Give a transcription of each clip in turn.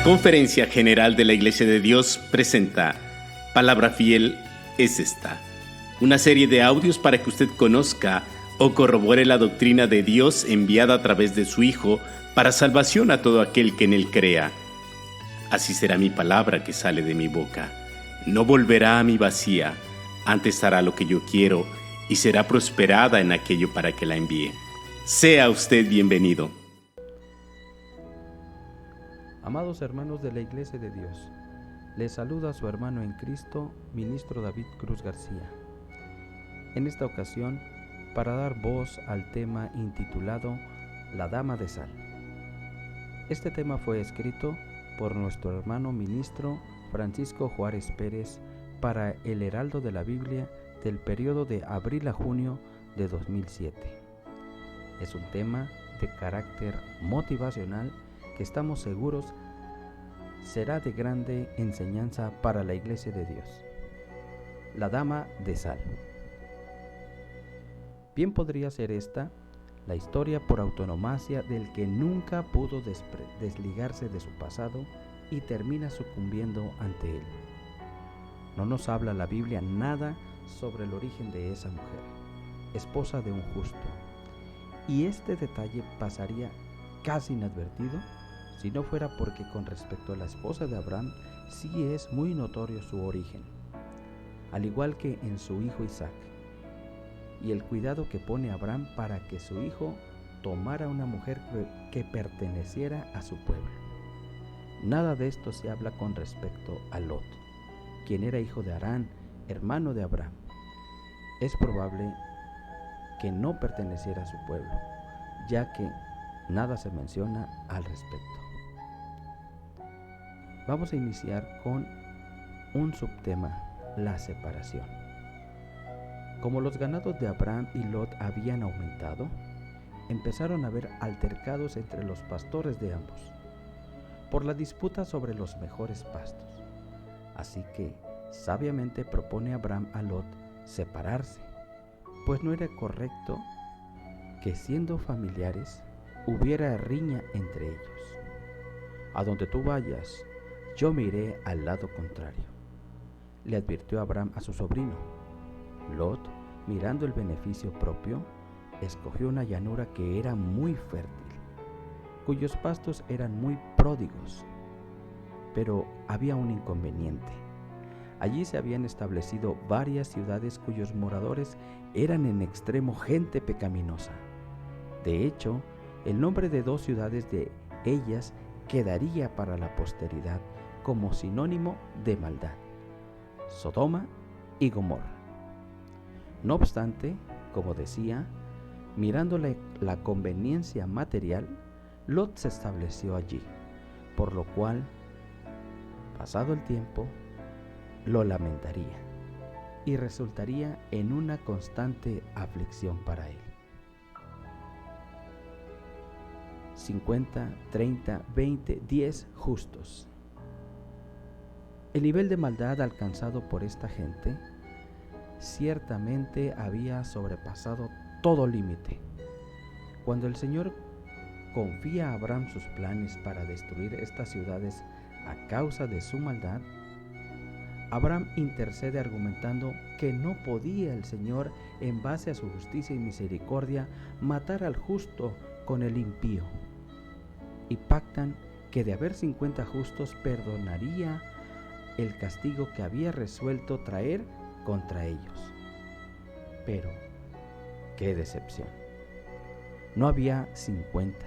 Conferencia General de la Iglesia de Dios presenta Palabra Fiel es esta, una serie de audios para que usted conozca o corrobore la doctrina de Dios enviada a través de su Hijo para salvación a todo aquel que en Él crea. Así será mi palabra que sale de mi boca. No volverá a mí vacía, antes hará lo que yo quiero y será prosperada en aquello para que la envíe. Sea usted bienvenido. Amados hermanos de la Iglesia de Dios, les saluda su hermano en Cristo, ministro David Cruz García. En esta ocasión, para dar voz al tema intitulado La Dama de Sal. Este tema fue escrito por nuestro hermano ministro Francisco Juárez Pérez para el Heraldo de la Biblia del periodo de abril a junio de 2007. Es un tema de carácter motivacional que estamos seguros será de grande enseñanza para la Iglesia de Dios. La Dama de Sal. Bien podría ser esta la historia por autonomacia del que nunca pudo desligarse de su pasado y termina sucumbiendo ante él. No nos habla la Biblia nada sobre el origen de esa mujer, esposa de un justo, y este detalle pasaría casi inadvertido si no fuera porque con respecto a la esposa de Abraham sí es muy notorio su origen, al igual que en su hijo Isaac, y el cuidado que pone Abraham para que su hijo tomara una mujer que perteneciera a su pueblo. Nada de esto se habla con respecto a Lot, quien era hijo de Harán, hermano de Abraham. Es probable que no perteneciera a su pueblo, ya que nada se menciona al respecto. Vamos a iniciar con un subtema, la separación. Como los ganados de Abraham y Lot habían aumentado, empezaron a haber altercados entre los pastores de ambos, por la disputa sobre los mejores pastos. Así que, sabiamente propone Abraham a Lot separarse, pues no era correcto que siendo familiares hubiera riña entre ellos. A donde tú vayas, yo me iré al lado contrario, le advirtió Abraham a su sobrino. Lot, mirando el beneficio propio, escogió una llanura que era muy fértil, cuyos pastos eran muy pródigos. Pero había un inconveniente. Allí se habían establecido varias ciudades cuyos moradores eran en extremo gente pecaminosa. De hecho, el nombre de dos ciudades de ellas quedaría para la posteridad como sinónimo de maldad: Sodoma y Gomorra. No obstante, como decía, mirando la conveniencia material, Lot se estableció allí, por lo cual, pasado el tiempo, lo lamentaría y resultaría en una constante aflicción para él. 50, 30, 20, 10 justos. El nivel de maldad alcanzado por esta gente ciertamente había sobrepasado todo límite. Cuando el Señor confía a Abraham sus planes para destruir estas ciudades a causa de su maldad, Abraham intercede argumentando que no podía el Señor, en base a su justicia y misericordia, matar al justo con el impío, y pactan que de haber 50 justos perdonaría el castigo que había resuelto traer contra ellos. Pero, ¡qué decepción! No había 50,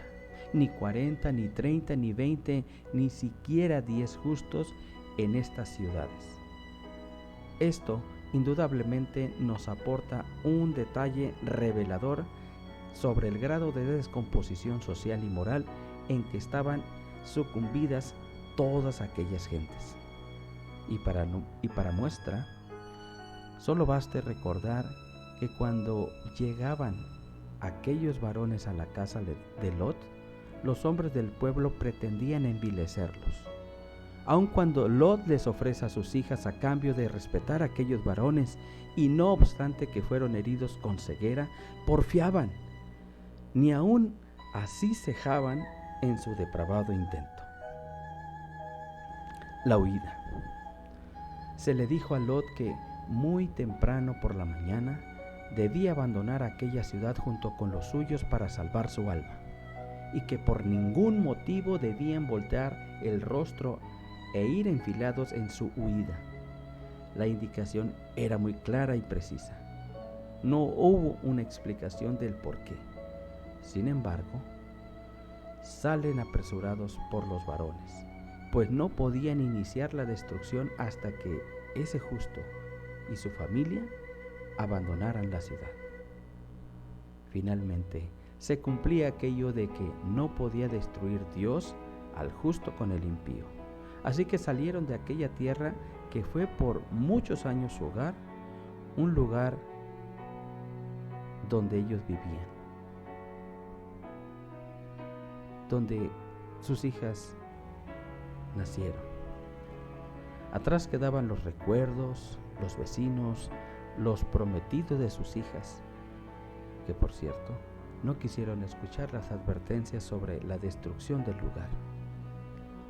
ni 40, ni 30, ni 20, ni siquiera 10 justos en estas ciudades. Esto indudablemente nos aporta un detalle revelador sobre el grado de descomposición social y moral en que estaban sucumbidas todas aquellas gentes. Y para muestra, solo baste recordar que cuando llegaban aquellos varones a la casa de Lot, los hombres del pueblo pretendían envilecerlos. Aun cuando Lot les ofrece a sus hijas a cambio de respetar a aquellos varones, y no obstante que fueron heridos con ceguera, porfiaban, ni aun así cejaban en su depravado intento. la huida. Se le dijo a Lot que muy temprano por la mañana debía abandonar aquella ciudad junto con los suyos para salvar su alma, y que por ningún motivo debían voltear el rostro e ir enfilados en su huida. La indicación era muy clara y precisa. No hubo una explicación del por qué. Sin embargo, salen apresurados por los varones, pues no podían iniciar la destrucción hasta que ese justo y su familia abandonaran la ciudad. Finalmente, se cumplía aquello de que no podía destruir Dios al justo con el impío. Así que salieron de aquella tierra que fue por muchos años su hogar, un lugar donde ellos vivían, donde sus hijas nacieron. Atrás quedaban los recuerdos, los vecinos, los prometidos de sus hijas, que por cierto, no quisieron escuchar las advertencias sobre la destrucción del lugar.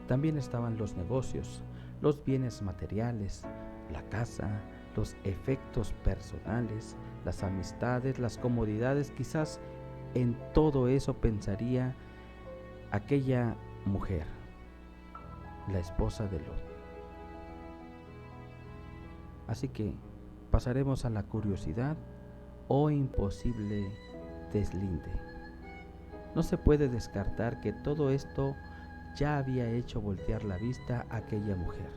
También estaban los negocios, los bienes materiales, la casa, los efectos personales, las amistades, las comodidades. Quizás en todo eso pensaría aquella mujer, la esposa de Lot. Así que pasaremos a la curiosidad o imposible deslinde. No se puede descartar que todo esto ya había hecho voltear la vista a aquella mujer.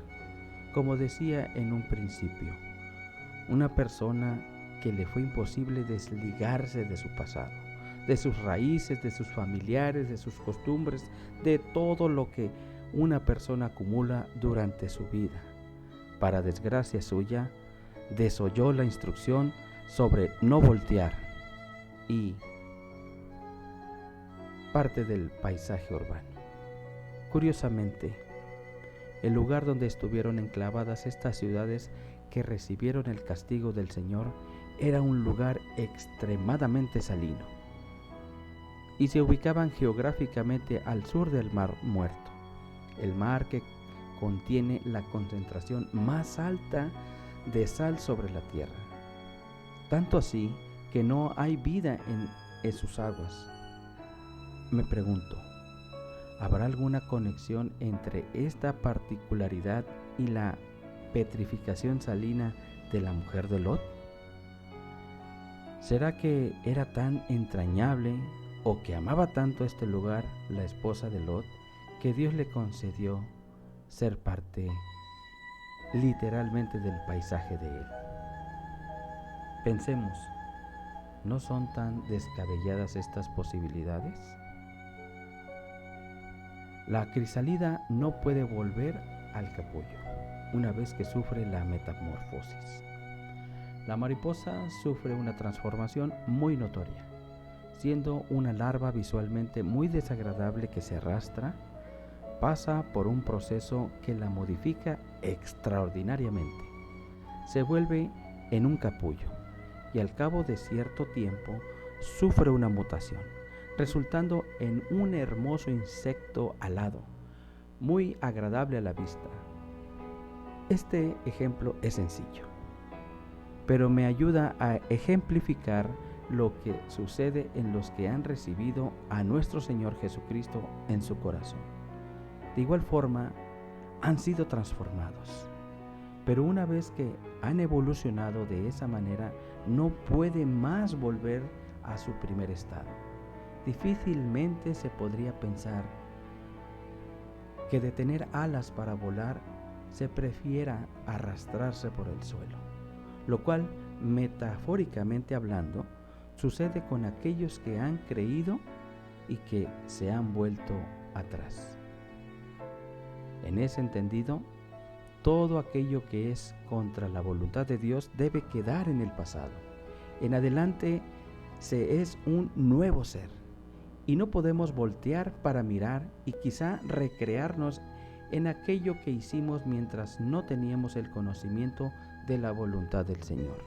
Como decía en un principio, una persona que le fue imposible desligarse de su pasado, de sus raíces, de sus familiares, de sus costumbres, de todo lo que una persona acumula durante su vida. Para desgracia suya, desoyó la instrucción sobre no voltear y parte del paisaje urbano. Curiosamente, el lugar donde estuvieron enclavadas estas ciudades que recibieron el castigo del Señor era un lugar extremadamente salino y se ubicaban geográficamente al sur del Mar Muerto, el mar que contiene la concentración más alta de sal sobre la tierra, tanto así que no hay vida en sus aguas. Me pregunto, ¿habrá alguna conexión entre esta particularidad y la petrificación salina de la mujer de Lot? ¿Será que era tan entrañable o que amaba tanto este lugar la esposa de Lot que Dios le concedió ser parte literalmente del paisaje de él? Pensemos, ¿no son tan descabelladas estas posibilidades? La crisálida no puede volver al capullo una vez que sufre la metamorfosis. La mariposa sufre una transformación muy notoria, siendo una larva visualmente muy desagradable que se arrastra, pasa por un proceso que la modifica extraordinariamente. Se vuelve en un capullo y al cabo de cierto tiempo sufre una mutación, resultando en un hermoso insecto alado, muy agradable a la vista. Este ejemplo es sencillo, pero me ayuda a ejemplificar lo que sucede en los que han recibido a nuestro Señor Jesucristo en su corazón. De igual forma, han sido transformados, pero una vez que han evolucionado de esa manera, no puede más volver a su primer estado. Difícilmente se podría pensar que de tener alas para volar se prefiera arrastrarse por el suelo, lo cual, metafóricamente hablando, sucede con aquellos que han creído y que se han vuelto atrás. En ese entendido, todo aquello que es contra la voluntad de Dios debe quedar en el pasado. En adelante se es un nuevo ser y no podemos voltear para mirar y quizá recrearnos en aquello que hicimos mientras no teníamos el conocimiento de la voluntad del Señor.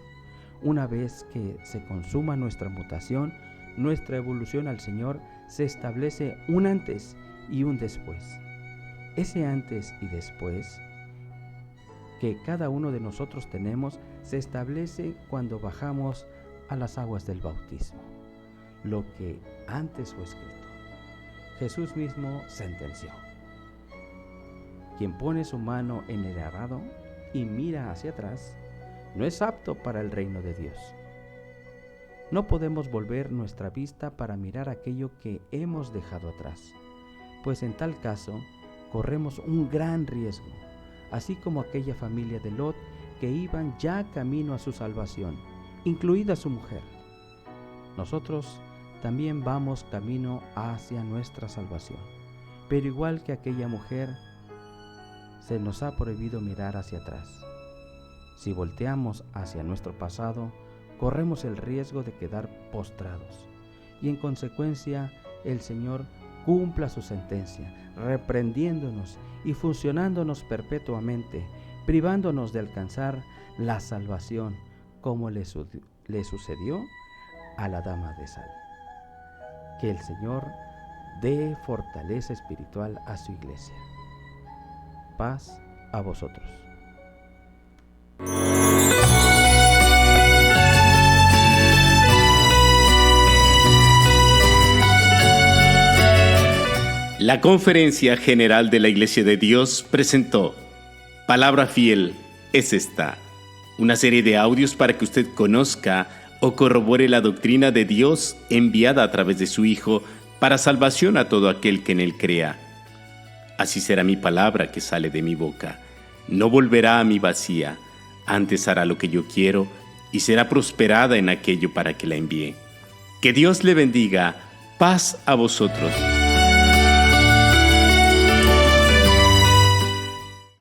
Una vez que se consuma nuestra mutación, nuestra evolución al Señor, se establece un antes y un después. Ese antes y después que cada uno de nosotros tenemos se establece cuando bajamos a las aguas del bautismo. Lo que antes fue escrito, Jesús mismo sentenció. Quien pone su mano en el arado y mira hacia atrás, no es apto para el reino de Dios. No podemos volver nuestra vista para mirar aquello que hemos dejado atrás, pues en tal caso corremos un gran riesgo, así como aquella familia de Lot que iban ya camino a su salvación, incluida su mujer. Nosotros también vamos camino hacia nuestra salvación, pero igual que aquella mujer, se nos ha prohibido mirar hacia atrás. Si volteamos hacia nuestro pasado, corremos el riesgo de quedar postrados y en consecuencia el Señor cumpla su sentencia, reprendiéndonos y funcionándonos perpetuamente, privándonos de alcanzar la salvación, como le sucedió a la dama de sal. Que el Señor dé fortaleza espiritual a su iglesia. Paz a vosotros. La Conferencia General de la Iglesia de Dios presentó Palabra Fiel es esta, una serie de audios para que usted conozca o corrobore la doctrina de Dios enviada a través de su Hijo para salvación a todo aquel que en Él crea. Así será mi palabra que sale de mi boca. No volverá a mí vacía, antes hará lo que yo quiero y será prosperada en aquello para que la envíe. Que Dios le bendiga. Paz a vosotros.